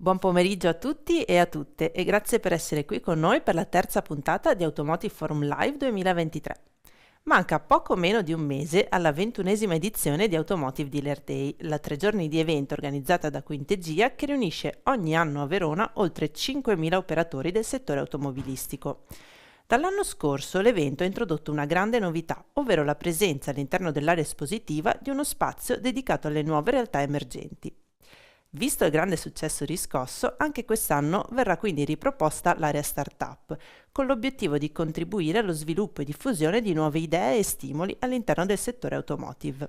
Buon pomeriggio a tutti e a tutte e grazie per essere qui con noi per la terza puntata di Automotive Forum Live 2023. Manca poco meno di un mese alla 21esima edizione di Automotive Dealer Day, la 3 giorni di evento organizzata da Quintegia che riunisce ogni anno a Verona oltre 5.000 operatori del settore automobilistico. Dall'anno scorso l'evento ha introdotto una grande novità, ovvero la presenza all'interno dell'area espositiva di uno spazio dedicato alle nuove realtà emergenti. Visto il grande successo riscosso, anche quest'anno verrà quindi riproposta l'area Startup, con l'obiettivo di contribuire allo sviluppo e diffusione di nuove idee e stimoli all'interno del settore automotive.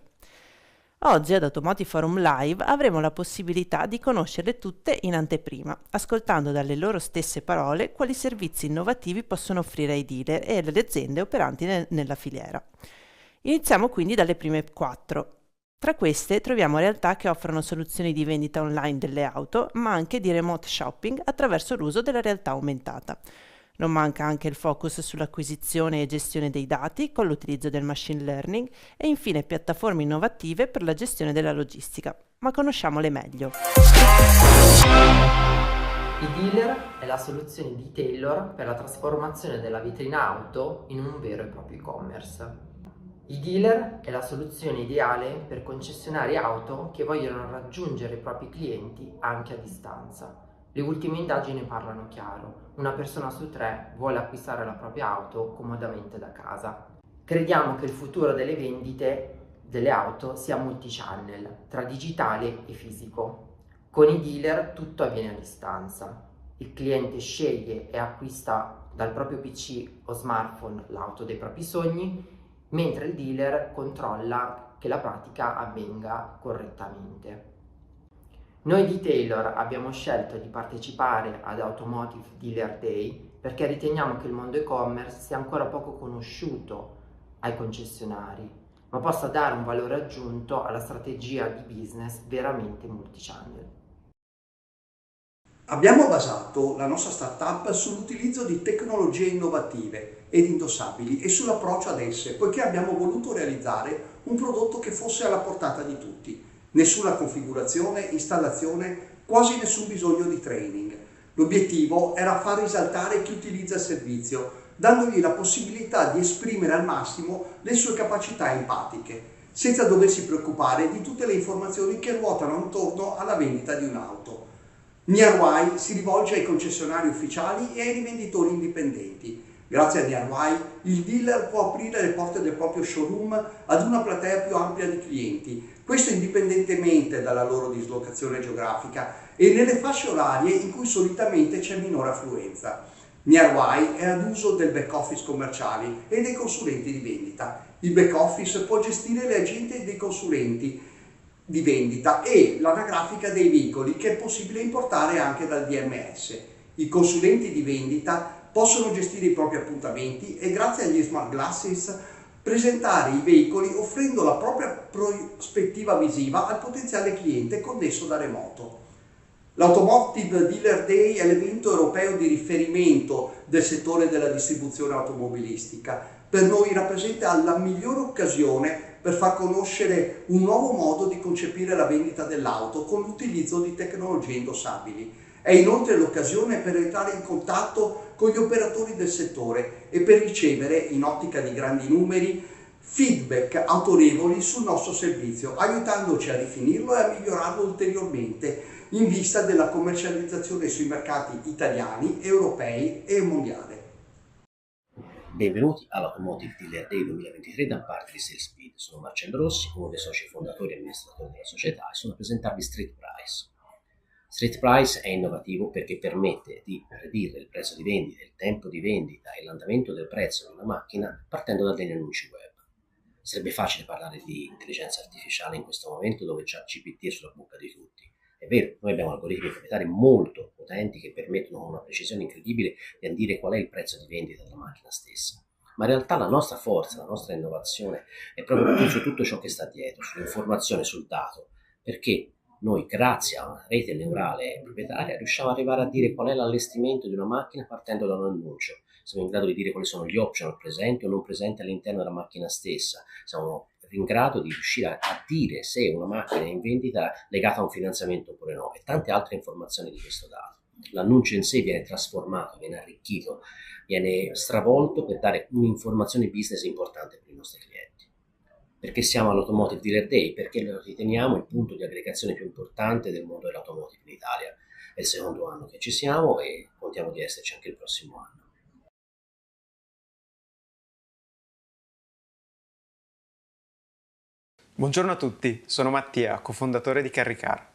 Oggi ad Automotive Forum Live avremo la possibilità di conoscerle tutte in anteprima, ascoltando dalle loro stesse parole quali servizi innovativi possono offrire ai dealer e alle aziende operanti nella filiera. Iniziamo quindi dalle prime 4. Tra queste troviamo realtà che offrono soluzioni di vendita online delle auto, ma anche di remote shopping attraverso l'uso della realtà aumentata. Non manca anche il focus sull'acquisizione e gestione dei dati con l'utilizzo del machine learning e infine piattaforme innovative per la gestione della logistica. Ma conosciamole meglio. Il dealer è la soluzione di Taylor per la trasformazione della vetrina auto in un vero e proprio e-commerce. Il dealer è la soluzione ideale per concessionari auto che vogliono raggiungere i propri clienti anche a distanza. Le ultime indagini parlano chiaro: una persona su 3 vuole acquistare la propria auto comodamente da casa. Crediamo che il futuro delle vendite delle auto sia multichannel, tra digitale e fisico. Con i dealer tutto avviene a distanza. Il cliente sceglie e acquista dal proprio PC o smartphone l'auto dei propri sogni, mentre il dealer controlla che la pratica avvenga correttamente. Noi di Taylor abbiamo scelto di partecipare ad Automotive Dealer Day perché riteniamo che il mondo e-commerce sia ancora poco conosciuto ai concessionari, ma possa dare un valore aggiunto alla strategia di business veramente multichannel. Abbiamo basato la nostra startup sull'utilizzo di tecnologie innovative ed indossabili e sull'approccio ad esse, poiché abbiamo voluto realizzare un prodotto che fosse alla portata di tutti. Nessuna configurazione, installazione, quasi nessun bisogno di training. L'obiettivo era far risaltare chi utilizza il servizio, dandogli la possibilità di esprimere al massimo le sue capacità empatiche, senza doversi preoccupare di tutte le informazioni che ruotano intorno alla vendita di un'auto. Neuovi si rivolge ai concessionari ufficiali e ai rivenditori indipendenti. Grazie a Neuovi il dealer può aprire le porte del proprio showroom ad una platea più ampia di clienti, questo indipendentemente dalla loro dislocazione geografica e nelle fasce orarie in cui solitamente c'è minore affluenza. Neuovi è ad uso del back office commerciali e dei consulenti di vendita. Il back office può gestire le agende dei consulenti di vendita e l'anagrafica dei veicoli che è possibile importare anche dal DMS. I consulenti di vendita possono gestire i propri appuntamenti e grazie agli smart glasses presentare i veicoli offrendo la propria prospettiva visiva al potenziale cliente connesso da remoto. L'Automotive Dealer Day è l'evento europeo di riferimento del settore della distribuzione automobilistica. Per noi rappresenta la migliore occasione per far conoscere un nuovo modo di concepire la vendita dell'auto con l'utilizzo di tecnologie indossabili. È inoltre l'occasione per entrare in contatto con gli operatori del settore e per ricevere, in ottica di grandi numeri, feedback autorevoli sul nostro servizio, aiutandoci a rifinirlo e a migliorarlo ulteriormente in vista della commercializzazione sui mercati italiani, europei e mondiali. Benvenuti all'Automotive Dealer Day 2023 da parte di SalesSpeed. Sono Marcello Rossi, uno dei soci fondatori e amministratori della società e sono a presentarvi Street Price. Street Price è innovativo perché permette di predire il prezzo di vendita, il tempo di vendita e l'andamento del prezzo di una macchina partendo da degli annunci web. Sarebbe facile parlare di intelligenza artificiale in questo momento dove ChatGPT è sulla bocca di tutti. È vero, noi abbiamo algoritmi proprietari molto potenti che permettono con una precisione incredibile di dire qual è il prezzo di vendita della macchina stessa. Ma in realtà la nostra forza, la nostra innovazione è proprio su tutto ciò che sta dietro, sull'informazione, sul dato, perché noi grazie a una rete neurale proprietaria riusciamo ad arrivare a dire qual è l'allestimento di una macchina partendo da un annuncio. Siamo in grado di dire quali sono gli optional presenti o non presenti all'interno della macchina stessa. Siamo in grado di riuscire a dire se una macchina è in vendita legata a un finanziamento oppure no, e tante altre informazioni di questo dato. L'annuncio in sé viene trasformato, viene arricchito, viene stravolto per dare un'informazione business importante per i nostri clienti. Perché siamo all'Automotive Dealer Day? Perché lo riteniamo il punto di aggregazione più importante del mondo dell'automotive in Italia. È il secondo anno che ci siamo e contiamo di esserci anche il prossimo anno. Buongiorno a tutti, sono Mattia, cofondatore di Carricar.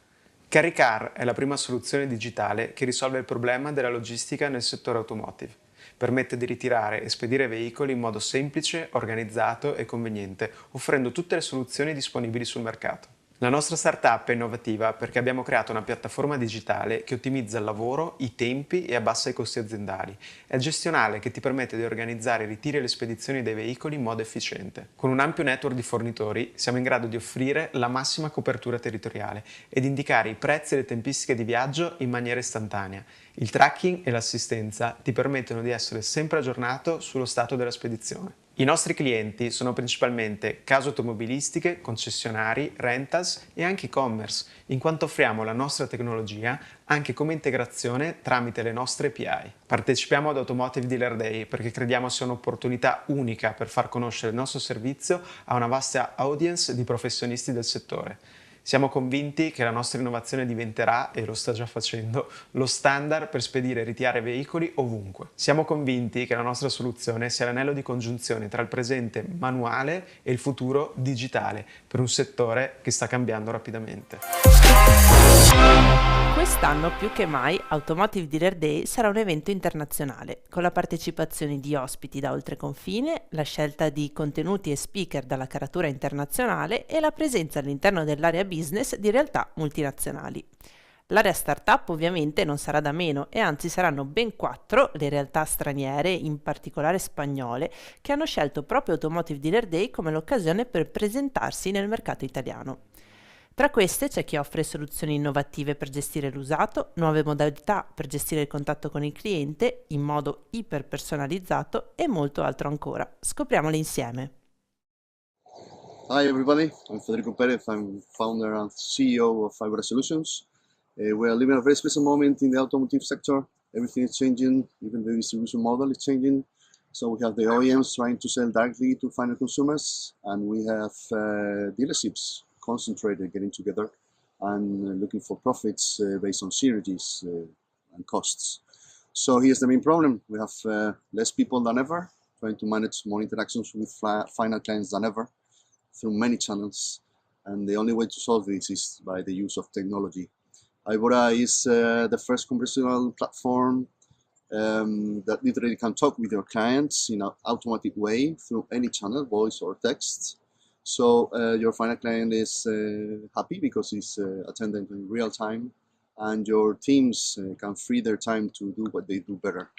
Carricar è la prima soluzione digitale che risolve il problema della logistica nel settore automotive. Permette di ritirare e spedire veicoli in modo semplice, organizzato e conveniente, offrendo tutte le soluzioni disponibili sul mercato. La nostra startup è innovativa perché abbiamo creato una piattaforma digitale che ottimizza il lavoro, i tempi e abbassa i costi aziendali. È gestionale che ti permette di organizzare i ritiri e le spedizioni dei veicoli in modo efficiente. Con un ampio network di fornitori siamo in grado di offrire la massima copertura territoriale ed indicare i prezzi e le tempistiche di viaggio in maniera istantanea. Il tracking e l'assistenza ti permettono di essere sempre aggiornato sullo stato della spedizione. I nostri clienti sono principalmente case automobilistiche, concessionari, rentals e anche e-commerce, in quanto offriamo la nostra tecnologia anche come integrazione tramite le nostre API. Partecipiamo ad Automotive Dealer Day perché crediamo sia un'opportunità unica per far conoscere il nostro servizio a una vasta audience di professionisti del settore. Siamo convinti che la nostra innovazione diventerà, e lo sta già facendo, lo standard per spedire e ritirare veicoli ovunque. Siamo convinti che la nostra soluzione sia l'anello di congiunzione tra il presente manuale e il futuro digitale, per un settore che sta cambiando rapidamente. Quest'anno più che mai Automotive Dealer Day sarà un evento internazionale, con la partecipazione di ospiti da oltreconfine, la scelta di contenuti e speaker dalla caratura internazionale e la presenza all'interno dell'area business di realtà multinazionali. L'area startup ovviamente non sarà da meno e anzi saranno ben 4 le realtà straniere, in particolare spagnole, che hanno scelto proprio Automotive Dealer Day come l'occasione per presentarsi nel mercato italiano. Tra queste c'è chi offre soluzioni innovative per gestire l'usato, nuove modalità per gestire il contatto con il cliente in modo iperpersonalizzato e molto altro ancora. Scopriamole insieme. Hi everybody, I'm Federico Perez, I'm founder and CEO of Fiber Solutions. We are living a very special moment in the automotive sector. Everything is changing, even the distribution model is changing. So we have the OEMs trying to sell directly to final consumers, and we have dealerships concentrated, getting together and looking for profits based on synergies and costs. So here's the main problem. We have less people than ever, trying to manage more interactions with final clients than ever through many channels. And the only way to solve this is by the use of technology. Ibora is the first conversational platform that literally can talk with your clients in an automatic way through any channel, voice or text. So your final client is happy because he's attending in real time, and your teams can free their time to do what they do better.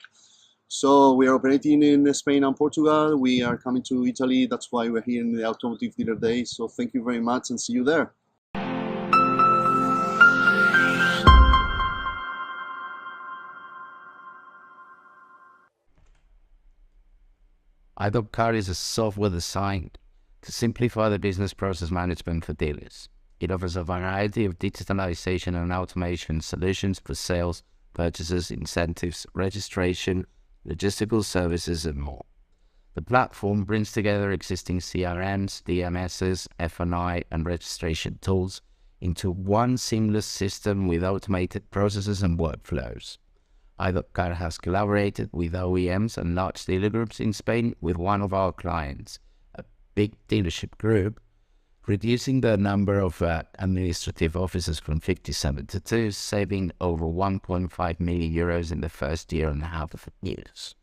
So we are operating in Spain and Portugal. We are coming to Italy. That's why we're here in the Automotive Dealer Day. So thank you very much and see you there. Car is a software designed to simplify the business process management for dealers. It offers a variety of digitalization and automation solutions for sales, purchases, incentives, registration, logistical services, and more. The platform brings together existing CRMs, DMSs, F&I, and registration tools into one seamless system with automated processes and workflows. Car has collaborated with OEMs and large dealer groups in Spain with one of our clients, a big dealership group, reducing the number of administrative offices from 57 to 2, saving over 1.5 million euros in the first year and a half of use.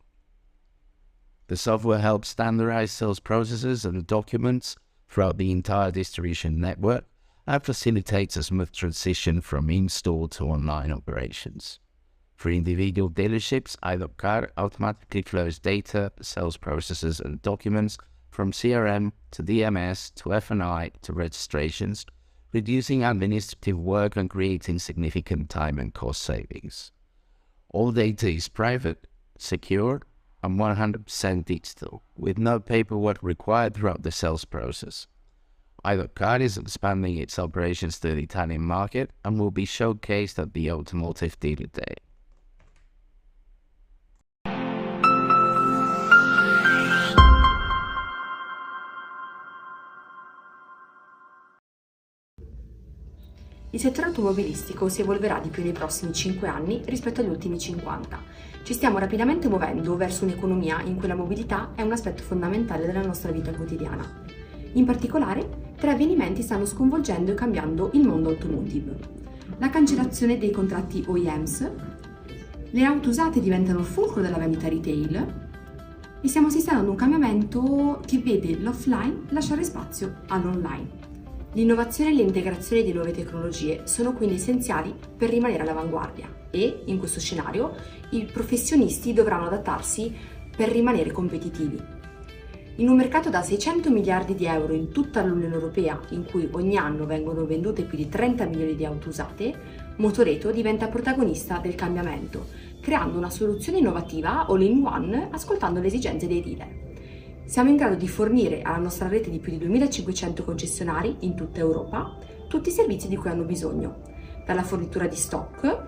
The software helps standardize sales processes and documents throughout the entire distribution network and facilitates a smooth transition from in-store to online operations. For individual dealerships, Car automatically flows data, sales processes, and documents from CRM to DMS to F&I to registrations, reducing administrative work and creating significant time and cost savings. All data is private, secure, and 100% digital, with no paperwork required throughout the sales process. Car is expanding its operations to the Italian market and will be showcased at the Automotive Dealer Day. Il settore automobilistico si evolverà di più nei prossimi 5 anni rispetto agli ultimi 50. Ci stiamo rapidamente muovendo verso un'economia in cui la mobilità è un aspetto fondamentale della nostra vita quotidiana. In particolare, 3 avvenimenti stanno sconvolgendo e cambiando il mondo automotive. La cancellazione dei contratti OEMs, le auto usate diventano il fulcro della vendita retail e stiamo assistendo ad un cambiamento che vede l'offline lasciare spazio all'online. L'innovazione e l'integrazione di nuove tecnologie sono quindi essenziali per rimanere all'avanguardia e, in questo scenario, i professionisti dovranno adattarsi per rimanere competitivi. In un mercato da 600 miliardi di euro in tutta l'Unione Europea, in cui ogni anno vengono vendute più di 30 milioni di auto usate, Motoreto diventa protagonista del cambiamento, creando una soluzione innovativa all-in-one ascoltando le esigenze dei dealer. Siamo in grado di fornire alla nostra rete di più di 2500 concessionari in tutta Europa tutti i servizi di cui hanno bisogno, dalla fornitura di stock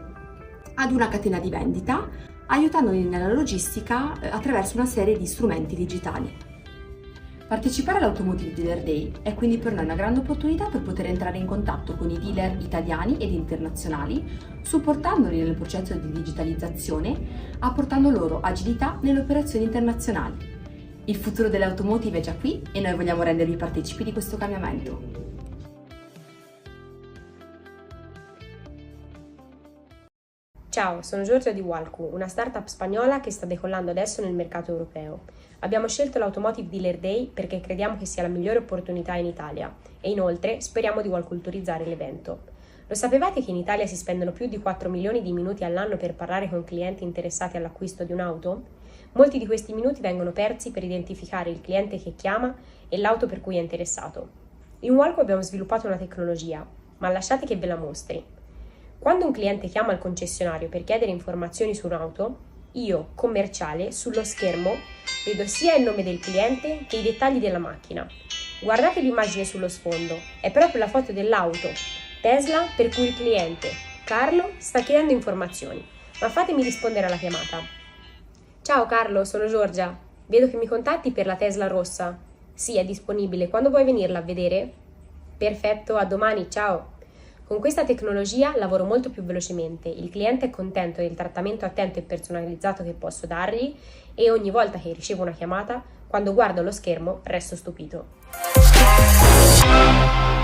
ad una catena di vendita, aiutandoli nella logistica attraverso una serie di strumenti digitali. Partecipare all'Automotive Dealer Day è quindi per noi una grande opportunità per poter entrare in contatto con i dealer italiani ed internazionali, supportandoli nel processo di digitalizzazione, apportando loro agilità nelle operazioni internazionali. Il futuro dell'automotive è già qui e noi vogliamo rendervi partecipi di questo cambiamento. Ciao, sono Giorgia di Walku, una startup spagnola che sta decollando adesso nel mercato europeo. Abbiamo scelto l'Automotive Dealer Day perché crediamo che sia la migliore opportunità in Italia e inoltre speriamo di culturizzare l'evento. Lo sapevate che in Italia si spendono più di 4 milioni di minuti all'anno per parlare con clienti interessati all'acquisto di un'auto? Molti di questi minuti vengono persi per identificare il cliente che chiama e l'auto per cui è interessato. In Walco abbiamo sviluppato una tecnologia, ma lasciate che ve la mostri. Quando un cliente chiama il concessionario per chiedere informazioni su un'auto, io, commerciale, sullo schermo vedo sia il nome del cliente che i dettagli della macchina. Guardate l'immagine sullo sfondo, è proprio la foto dell'auto Tesla per cui il cliente, Carlo, sta chiedendo informazioni. Ma fatemi rispondere alla chiamata. Ciao Carlo, sono Giorgia. Vedo che mi contatti per la Tesla rossa. Sì, è disponibile. Quando vuoi venirla a vedere? Perfetto, a domani, ciao. Con questa tecnologia lavoro molto più velocemente. Il cliente è contento del trattamento attento e personalizzato che posso dargli e ogni volta che ricevo una chiamata, quando guardo lo schermo, resto stupito.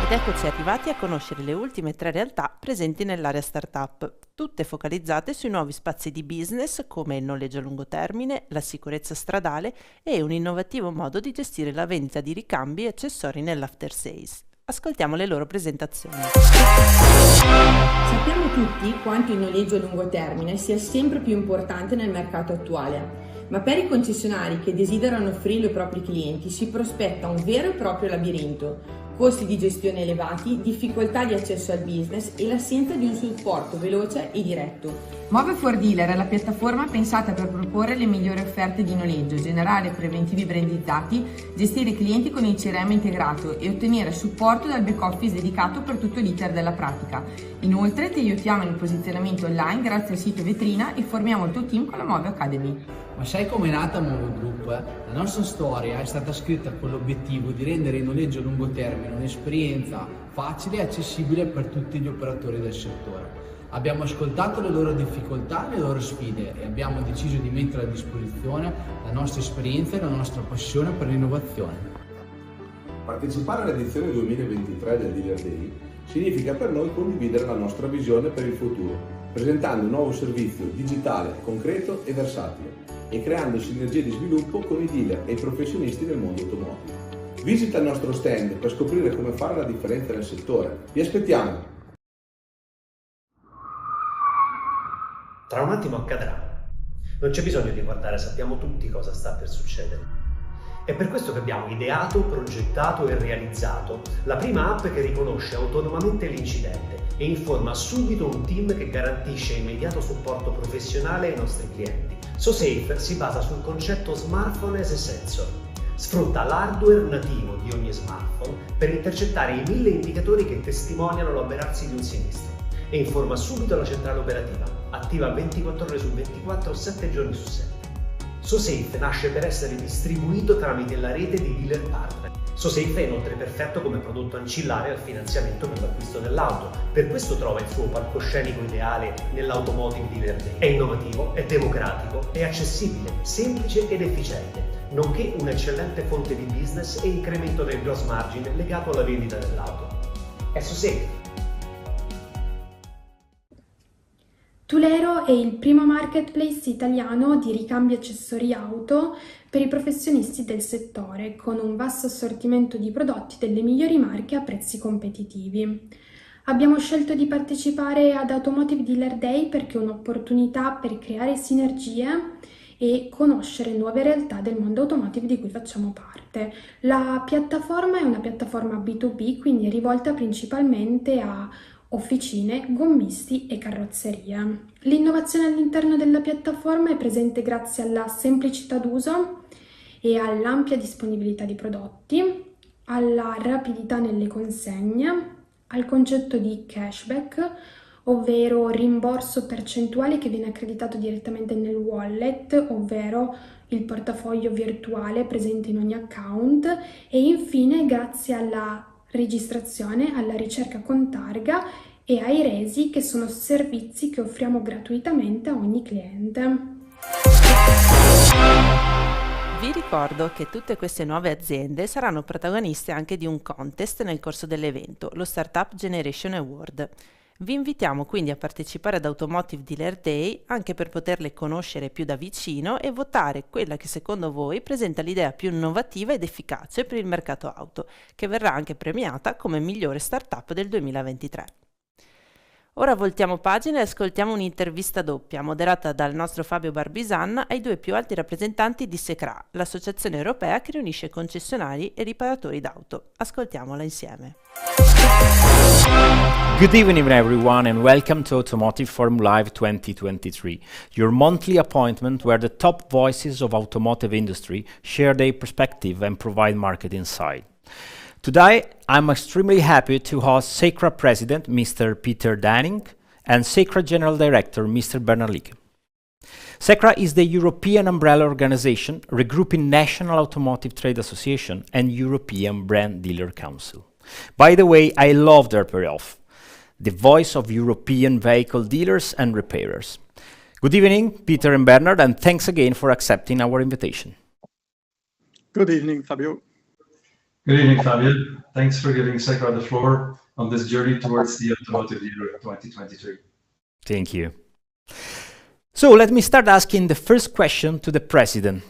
Ed eccoci arrivati a conoscere le ultime 3 realtà presenti nell'area startup, tutte focalizzate sui nuovi spazi di business come il noleggio a lungo termine, la sicurezza stradale e un innovativo modo di gestire la vendita di ricambi e accessori nell'after sales. Ascoltiamo le loro presentazioni. Sappiamo tutti quanto il noleggio a lungo termine sia sempre più importante nel mercato attuale, ma per i concessionari che desiderano offrirlo ai propri clienti si prospetta un vero e proprio labirinto. Costi di gestione elevati, difficoltà di accesso al business e l'assenza di un supporto veloce e diretto. Movi for Dealer è la piattaforma pensata per proporre le migliori offerte di noleggio, generare preventivi brandizzati, gestire clienti con il CRM integrato e ottenere supporto dal back office dedicato per tutto l'iter della pratica. Inoltre ti aiutiamo nel posizionamento online grazie al sito vetrina e formiamo il tuo team con la Movi Academy. Ma sai com'è nata Movo Group? La nostra storia è stata scritta con l'obiettivo di rendere il noleggio a lungo termine un'esperienza facile e accessibile per tutti gli operatori del settore. Abbiamo ascoltato le loro difficoltà e le loro sfide e abbiamo deciso di mettere a disposizione la nostra esperienza e la nostra passione per l'innovazione. Partecipare all'edizione 2023 del Dealer Day significa per noi condividere la nostra visione per il futuro, presentando un nuovo servizio digitale, concreto e versatile e creando sinergie di sviluppo con i dealer e i professionisti del mondo automotive. Visita il nostro stand per scoprire come fare la differenza nel settore. Vi aspettiamo! Tra un attimo accadrà. Non c'è bisogno di guardare, sappiamo tutti cosa sta per succedere. È per questo che abbiamo ideato, progettato e realizzato la prima app che riconosce autonomamente l'incidente e informa subito un team che garantisce immediato supporto professionale ai nostri clienti. SoSafe si basa sul concetto smartphone as a sensor. Sfrutta l'hardware nativo di ogni smartphone per intercettare i 1000 indicatori che testimoniano l'avverarsi di un sinistro e informa subito la centrale operativa, attiva 24 ore su 24, 7 giorni su 7. SoSafe nasce per essere distribuito tramite la rete di dealer partner. SoSafe è inoltre perfetto come prodotto ancillare al finanziamento per l'acquisto dell'auto, per questo trova il suo palcoscenico ideale nell'Automotive Dealer Day. È innovativo, è democratico, è accessibile, semplice ed efficiente, nonché un'eccellente fonte di business e incremento del gross margin legato alla vendita dell'auto. È SoSafe. Tulero è il primo marketplace italiano di ricambi accessori auto per i professionisti del settore, con un vasto assortimento di prodotti delle migliori marche a prezzi competitivi. Abbiamo scelto di partecipare ad Automotive Dealer Day perché è un'opportunità per creare sinergie e conoscere nuove realtà del mondo automotive di cui facciamo parte. La piattaforma è una piattaforma B2B, quindi è rivolta principalmente a officine, gommisti e carrozzeria. L'innovazione all'interno della piattaforma è presente grazie alla semplicità d'uso e all'ampia disponibilità di prodotti, alla rapidità nelle consegne, al concetto di cashback, ovvero rimborso percentuale che viene accreditato direttamente nel wallet, ovvero il portafoglio virtuale presente in ogni account, e infine grazie alla registrazione, alla ricerca con targa e ai resi, che sono servizi che offriamo gratuitamente a ogni cliente. Vi ricordo che tutte queste nuove aziende saranno protagoniste anche di un contest nel corso dell'evento, lo Startup Generation Award. Vi invitiamo quindi a partecipare ad Automotive Dealer Day anche per poterle conoscere più da vicino e votare quella che secondo voi presenta l'idea più innovativa ed efficace per il mercato auto, che verrà anche premiata come migliore startup del 2023. Ora voltiamo pagina e ascoltiamo un'intervista doppia moderata dal nostro Fabio Barbisan ai due più alti rappresentanti di SECRA, l'associazione europea che riunisce concessionari e riparatori d'auto. Ascoltiamola insieme. Good evening everyone and welcome to Automotive Forum Live 2023, your monthly appointment where the top voices of automotive industry share their perspective and provide market insight. Today, I'm extremely happy to host SECRA President, Mr. Peter Danning, and SECRA General Director, Mr. Bernard Lieke. SECRA is the European umbrella organization regrouping National Automotive Trade Association and European Brand Dealer Council. By the way, I love their payoff, the voice of European vehicle dealers and repairers. Good evening, Peter and Bernard, and thanks again for accepting our invitation. Good evening, Fabio. Good evening, Fabio. Thanks for giving SECRA the floor on this journey towards the Automotive Dealer 2023. Thank you. So let me start asking the first question to the President.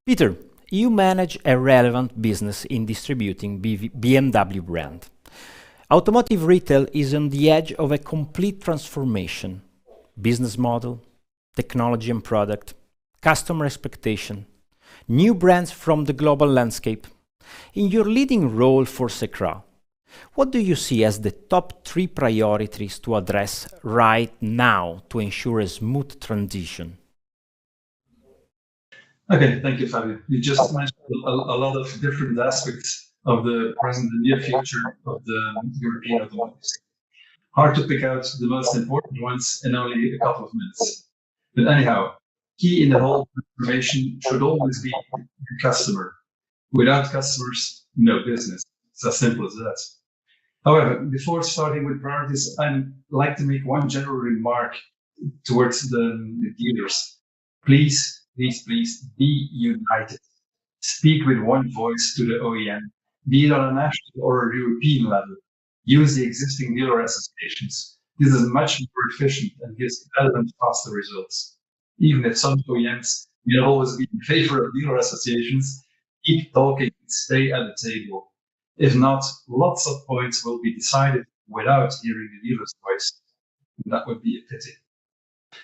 Peter, you manage a relevant business in distributing BMW brand. Automotive retail is on the edge of a complete transformation. Business model, technology and product, customer expectation, new brands from the global landscape. In your leading role for SECRA, what do you see as the top 3 priorities to address right now to ensure a smooth transition? Okay, thank you, Fabio. You just mentioned a lot of different aspects of the present and near future of the European automotive sector. Hard to pick out the most important ones in only a couple of minutes. But anyhow, key in the whole transformation should always be the customer. Without customers, no business. It's as simple as that. However, before starting with priorities, I'd like to make one general remark towards the dealers. Please be united. Speak with one voice to the OEM, be it on a national or a European level. Use the existing dealer associations. This is much more efficient and gives better and faster results. Even if some OEMs may not always be in favor of dealer associations, keep talking, stay at the table. If not, lots of points will be decided without hearing the dealer's voice. And that would be a pity.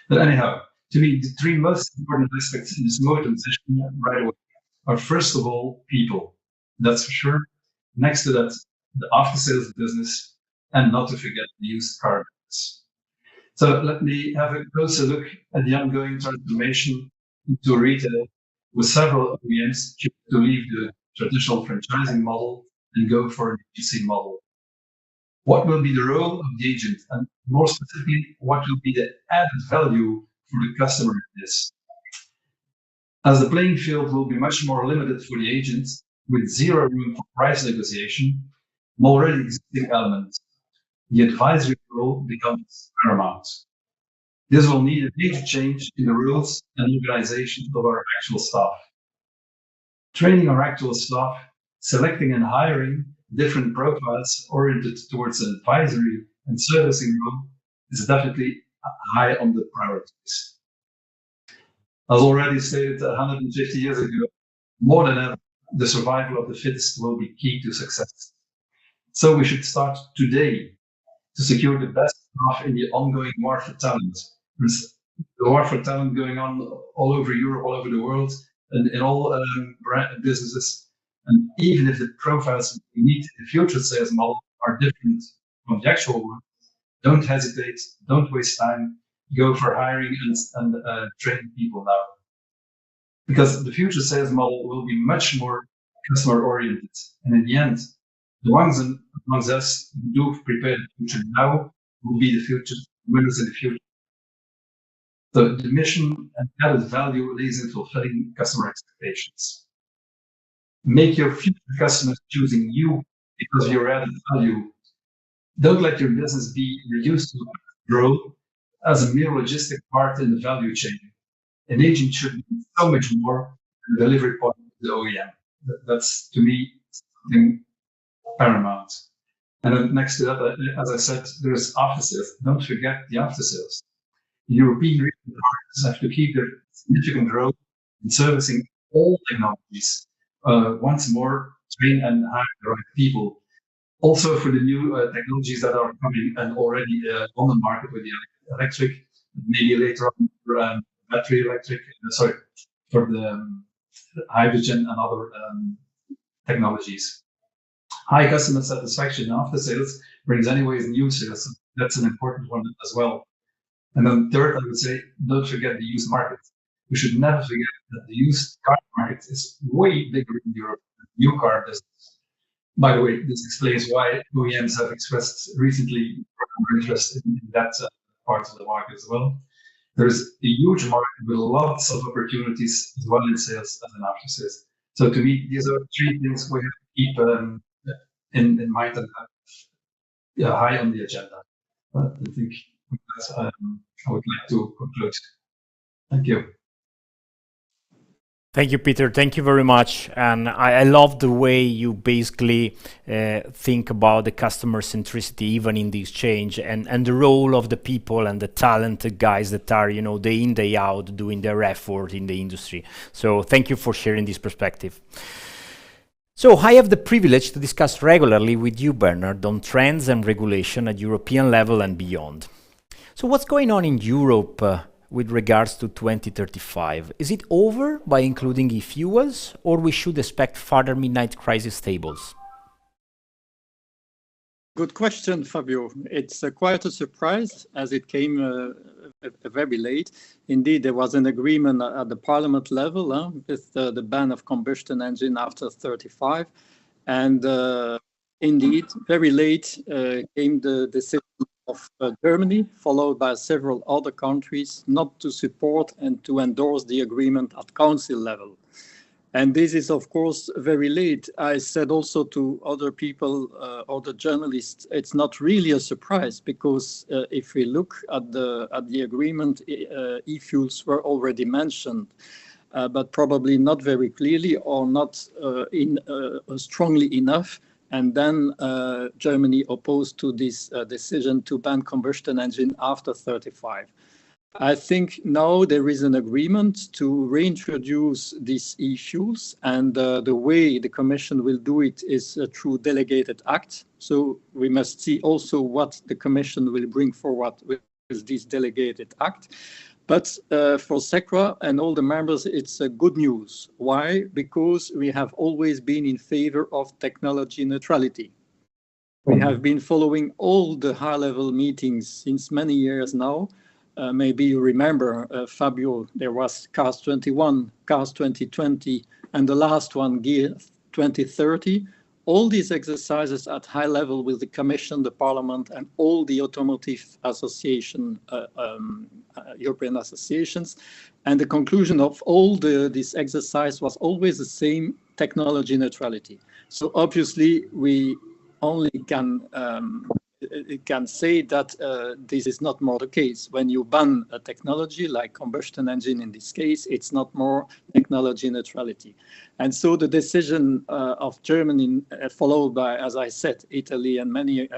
But anyhow, to me, the 3 most important aspects in this mode transition right away are, first of all, people. That's for sure. Next to that, the after-sales business, and not to forget the used car business. So let me have a closer look at the ongoing transformation into retail, with several OEMs to leave the traditional franchising model and go for an agency model. What will be the role of the agent, and more specifically, what will be the added value for the customer in this? As the playing field will be much more limited for the agents, with zero room for price negotiation, an already existing element, the advisory role becomes paramount. This will need a major change in the rules and organization of our actual staff. Training our actual staff, selecting and hiring different profiles oriented towards an advisory and servicing role is definitely high on the priorities. As already stated 150 years ago, more than ever, the survival of the fittest will be key to success. So we should start today to secure the best staff in the ongoing war for talent. There's the war for talent going on all over Europe, all over the world, and in all brand businesses. And even if the profiles we need in the future sales model are different from the actual one, don't hesitate, don't waste time, go for hiring and training people now. Because the future sales model will be much more customer oriented. And in the end, the ones amongst us who do prepare the future now will be the future winners in the future. So the mission and added value lays in fulfilling customer expectations. Make your future customers choosing you because of your added value. Don't let your business be reduced to grow as a mere logistic part in the value chain. An agent should be so much more than the delivery point of the OEM. That's, to me, something paramount. And then next to that, as I said, there's after sales. Don't forget the after sales. European retail partners have to keep their significant growth in servicing all technologies. Once more, train and hire the right people. Also for the new technologies that are coming and already on the market with the electric, maybe later on battery electric, for the hydrogen and other technologies. High customer satisfaction after sales brings anyways new sales. So that's an important one as well. And then third, I would say, don't forget the used market. We should never forget that the used car market is way bigger in Europe than the new car business. By the way, this explains why OEMs have expressed recently interest in that part of the market as well. There's a huge market with lots of opportunities as well in sales as in after sales. So to me, these are three things we have to keep in mind and have high on the agenda. I think that's I would like to conclude. Thank you. Thank you, Peter. Thank you very much. And I love the way you basically think about the customer centricity, even in this change, and the role of the people and the talented guys that are, day in, day out, doing their effort in the industry. So thank you for sharing this perspective. So I have the privilege to discuss regularly with you, Bernard, on trends and regulation at European level and beyond. So what's going on in Europe with regards to 2035? Is it over by including e-fuels, or we should expect further midnight crisis tables? Good question, Fabio. It's quite a surprise as it came very late. Indeed, there was an agreement at the parliament level with the ban of combustion engine after 35. And indeed, very late came the decision of Germany, followed by several other countries, not to support and to endorse the agreement at council level. And this is, of course, very late. I said also to other people, other journalists, it's not really a surprise, because if we look at the agreement, e-fuels were already mentioned, but probably not very clearly or not strongly enough. And then Germany opposed to this decision to ban combustion engine after 35. I think now there is an agreement to reintroduce these e-fuels, and the way the Commission will do it is through delegated acts. So we must see also what the Commission will bring forward with this delegated act. But for SECRA and all the members, it's good news. Why? Because we have always been in favor of technology neutrality. We have been following all the high-level meetings since many years now. Maybe you remember, Fabio, there was CARS 21, CARS 2020, and the last one, GEAR 2030. All these exercises at high level with the Commission, the Parliament, and all the automotive association, European associations. And the conclusion of all this exercise was always the same: technology neutrality. So obviously we only can say that this is not more the case. When you ban a technology like combustion engine in this case, it's not more technology neutrality. And so the decision of Germany, followed by, as I said, Italy and many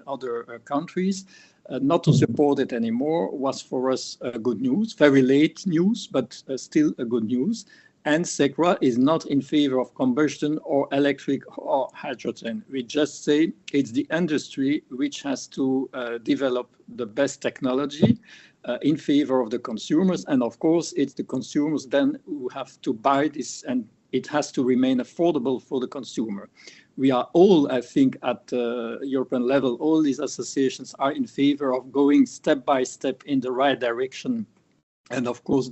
other countries, not to support it anymore, was for us good news. Very late news, but still a good news. And SECRA is not in favor of combustion or electric or hydrogen. We just say it's the industry which has to develop the best technology in favor of the consumers. And of course, it's the consumers then who have to buy this, and it has to remain affordable for the consumer. We are all, I think, at European level, all these associations are in favor of going step by step in the right direction. And of course,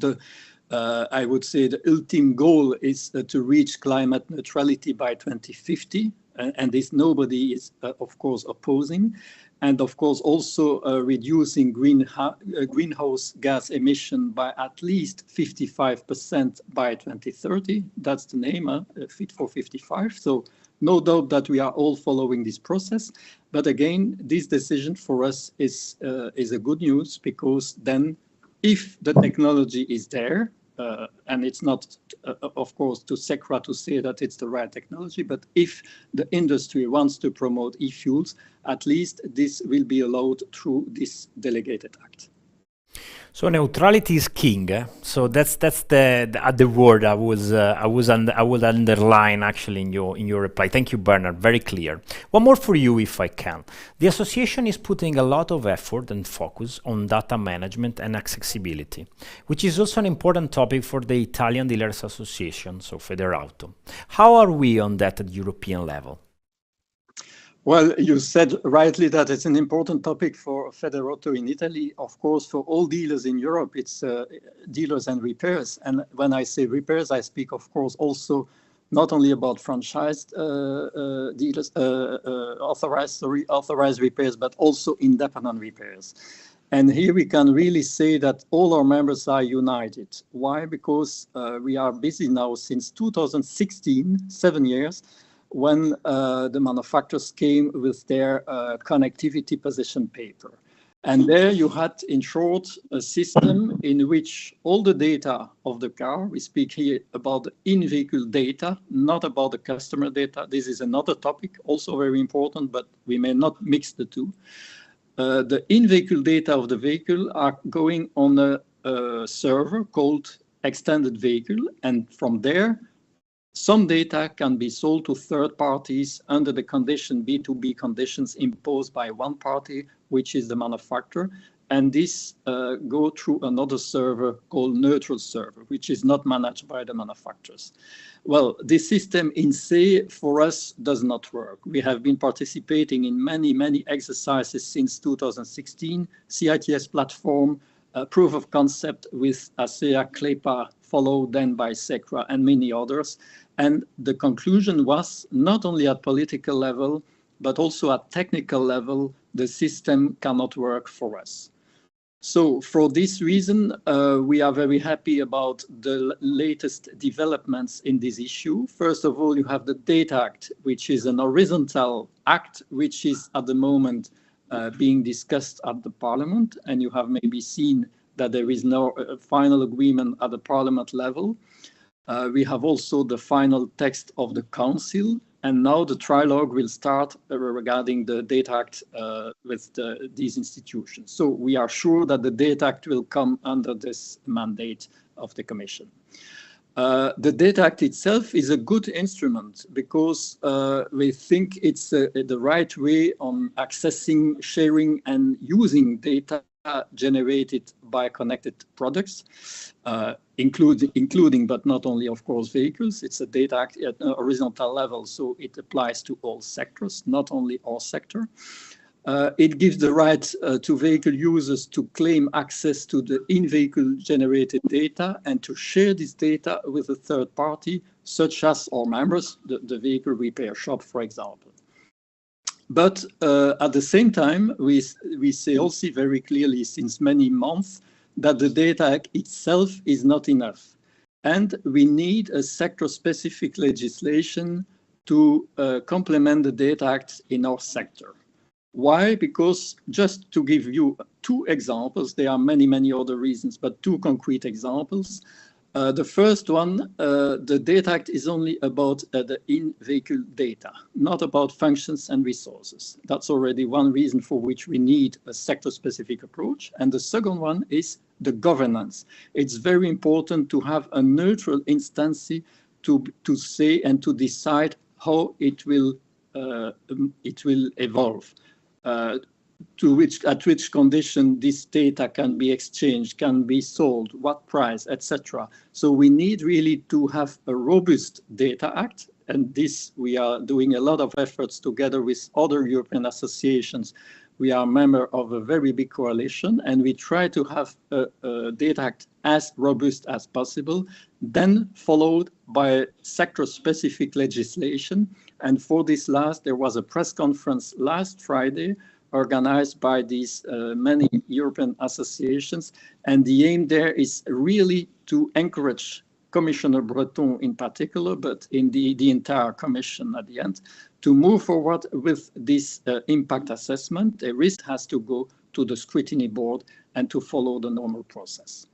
I would say the ultimate goal is to reach climate neutrality by 2050, and this nobody is, of course, opposing. And of course, also reducing greenhouse gas emission by at least 55% by 2030. That's the name, Fit for 55. So no doubt that we are all following this process. But again, this decision for us is a good news, because then if the technology is there, and it's not, of course, to SECRA to say that it's the right technology, but if the industry wants to promote e-fuels, at least this will be allowed through this delegated act. So neutrality is king. So that's the word I would underline actually in your reply. Thank you, Bernard. Very clear. One more for you, if I can. The association is putting a lot of effort and focus on data management and accessibility, which is also an important topic for the Italian Dealers Association, so Federauto. How are we on that at European level? Well, you said rightly that it's an important topic for Federauto in Italy. Of course, for all dealers in Europe, it's dealers and repairs. And when I say repairs, I speak, of course, also not only about franchised dealers, authorized repairs, but also independent repairs. And here we can really say that all our members are united. Why? Because we are busy now since 2016, 7 years, when the manufacturers came with their connectivity position paper. And there you had, in short, a system in which all the data of the car, we speak here about the in-vehicle data, not about the customer data. This is another topic, also very important, but we may not mix the two. The in-vehicle data of the vehicle are going on a server called extended vehicle, and from there, some data can be sold to third parties under the condition B2B conditions imposed by one party, which is the manufacturer. And this go through another server called neutral server, which is not managed by the manufacturers. Well, this system in se for us does not work. We have been participating in many exercises since 2016, CITS platform, proof of concept with ASEA, CLEPA, followed then by SECRA and many others. And the conclusion was not only at political level, but also at technical level, the system cannot work for us. So for this reason, we are very happy about the latest developments in this issue. First of all, you have the Data Act, which is an horizontal act, which is at the moment being discussed at the Parliament. And you have maybe seen that there is no final agreement at the Parliament level. We have also the final text of the Council, and now the trilogue will start regarding the Data Act with these institutions. So we are sure that the Data Act will come under this mandate of the Commission. The Data Act itself is a good instrument because we think it's the right way on accessing, sharing, and using data generated by connected products, including but not only, of course, vehicles. It's a Data Act at a horizontal level, so it applies to all sectors, not only our sector. It gives the right to vehicle users to claim access to the in-vehicle generated data and to share this data with a third party such as our members, the vehicle repair shop, for example. But at the same time, we say also very clearly since many months that the data itself is not enough. And we need a sector-specific legislation to complement the Data Act in our sector. Why? Because just to give you two examples, there are many, many other reasons, but two concrete examples. The first one, the Data Act is only about the in-vehicle data, not about functions and resources. That's already one reason for which we need a sector-specific approach. And the second one is the governance. It's very important to have a neutral instance to say and to decide how it will evolve. At which condition this data can be exchanged, can be sold, what price, etc. So we need really to have a robust Data Act, and this we are doing a lot of efforts together with other European associations. We are a member of a very big coalition, and we try to have a Data Act as robust as possible, then followed by sector-specific legislation. And for this there was a press conference last Friday organized by these many European associations. And the aim there is really to encourage Commissioner Breton in particular, but in the entire Commission at the end, to move forward with this impact assessment. The risk has to go to the scrutiny board and to follow the normal process.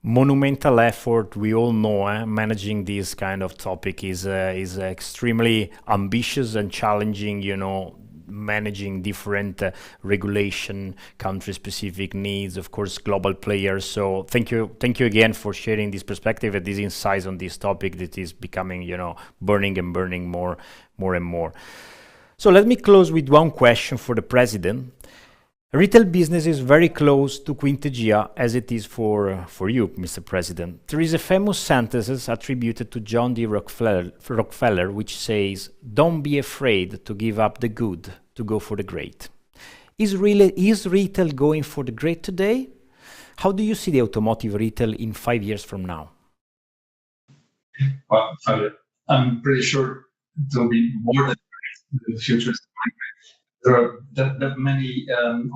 Monumental effort, we all know. Managing this kind of topic is extremely ambitious and challenging, managing different regulation, country-specific needs, of course, global players. So thank you again for sharing this perspective and these insights on this topic that is becoming, burning and burning more and more. So let me close with one question for the President. Retail business is very close to Quintegia as it is for you, Mr. President. There is a famous sentence attributed to John D. Rockefeller, which says, "Don't be afraid to give up the good to go for the great." Is retail going for the great today? How do you see the automotive retail in 5 years from now? Well, I'm pretty sure it will be more than great. The future is great. There are that many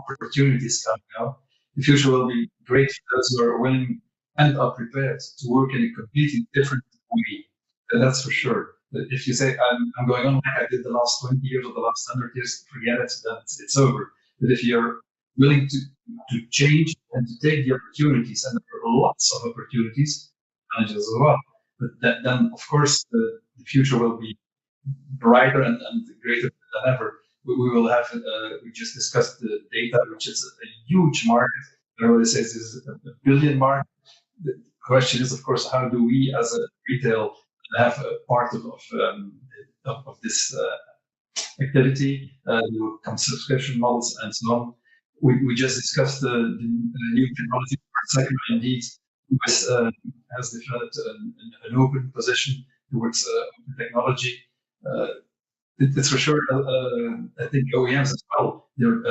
opportunities coming out. The future will be great for those who are willing and are prepared to work in a completely different way. And that's for sure. If you say, I'm going on like I did the last 20 years or the last 100 years, forget it, then it's over. But if you're willing to change and to take the opportunities, and there are lots of opportunities, challenges as well, but then of course the future will be brighter and greater than ever. We will have, we just discussed the data, which is a huge market. Everybody says this is a billion market. The question is, of course, how do we as a retail have a part of this activity, come subscription models and so on. We just discussed the new technology sector indeed, has developed an open position towards open technology. It's for sure, I think OEMs as well, they're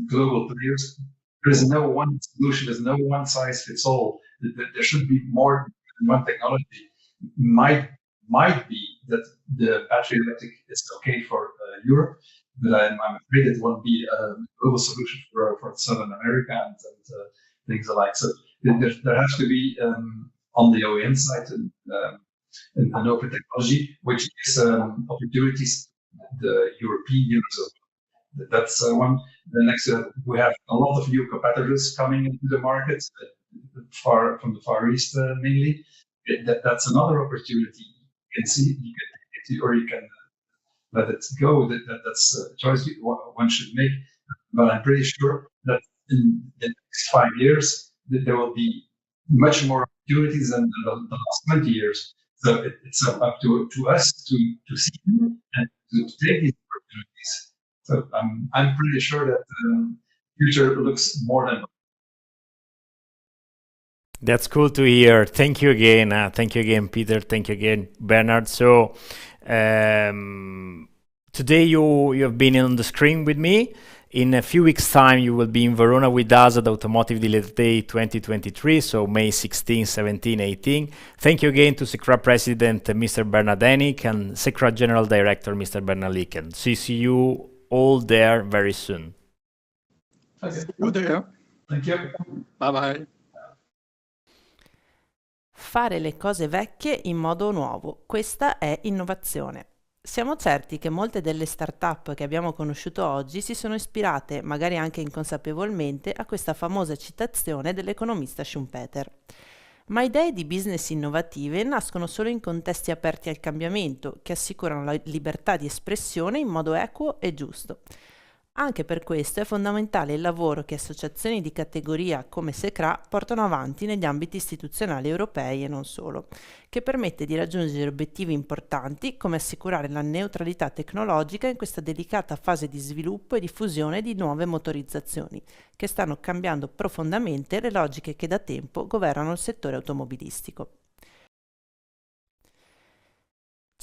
global players. There is no one solution, there's no one size fits all. There should be more than one technology. Might be that the battery electric is okay for Europe, but I'm afraid it won't be a global solution for Southern America and things alike. So there has to be on the OEM side an open technology, which gives opportunities the European users. That's one. The next, we have a lot of new competitors coming into the market, from the Far East mainly. That's another opportunity. You can see, you can take it, or you can let it go. That's a choice one should make. But I'm pretty sure that in the next 5 years, there will be much more opportunities than the last 20 years. So it's up to us to see and to take these opportunities. So I'm pretty sure that the future looks more than. That's cool to hear. Thank you again. Thank you again, Peter. Thank you again, Bernard. So today you have been on the screen with me. In a few weeks' time, you will be in Verona with us at Automotive Dealer Day 2023, so May 16, 17, 18. Thank you again to SECRA President Mr. Bernadenic and SECRA General Director Mr. Bernaliken. See you all there very soon. Okay. See you there. Thank you. Bye bye. Fare le cose vecchie in modo nuovo. Questa è innovazione. Siamo certi che molte delle start-up che abbiamo conosciuto oggi si sono ispirate, magari anche inconsapevolmente, a questa famosa citazione dell'economista Schumpeter. Ma idee di business innovative nascono solo in contesti aperti al cambiamento, che assicurano la libertà di espressione in modo equo e giusto. Anche per questo è fondamentale il lavoro che associazioni di categoria come SECRA portano avanti negli ambiti istituzionali europei e non solo, che permette di raggiungere obiettivi importanti come assicurare la neutralità tecnologica in questa delicata fase di sviluppo e diffusione di nuove motorizzazioni, che stanno cambiando profondamente le logiche che da tempo governano il settore automobilistico.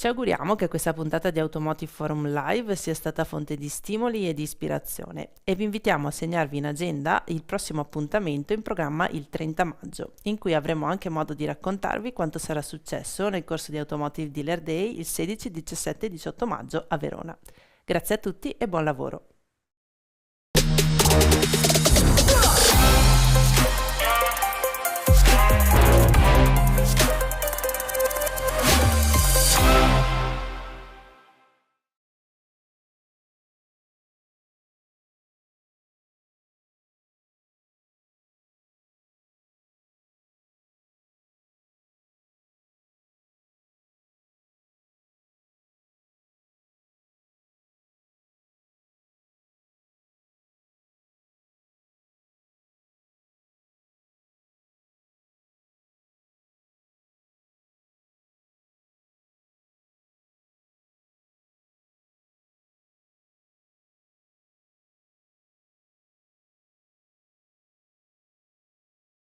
Ci auguriamo che questa puntata di Automotive Forum Live sia stata fonte di stimoli e di ispirazione e vi invitiamo a segnarvi in agenda il prossimo appuntamento in programma il 30 maggio, in cui avremo anche modo di raccontarvi quanto sarà successo nel corso di Automotive Dealer Day il 16, 17 e 18 maggio a Verona. Grazie a tutti e buon lavoro!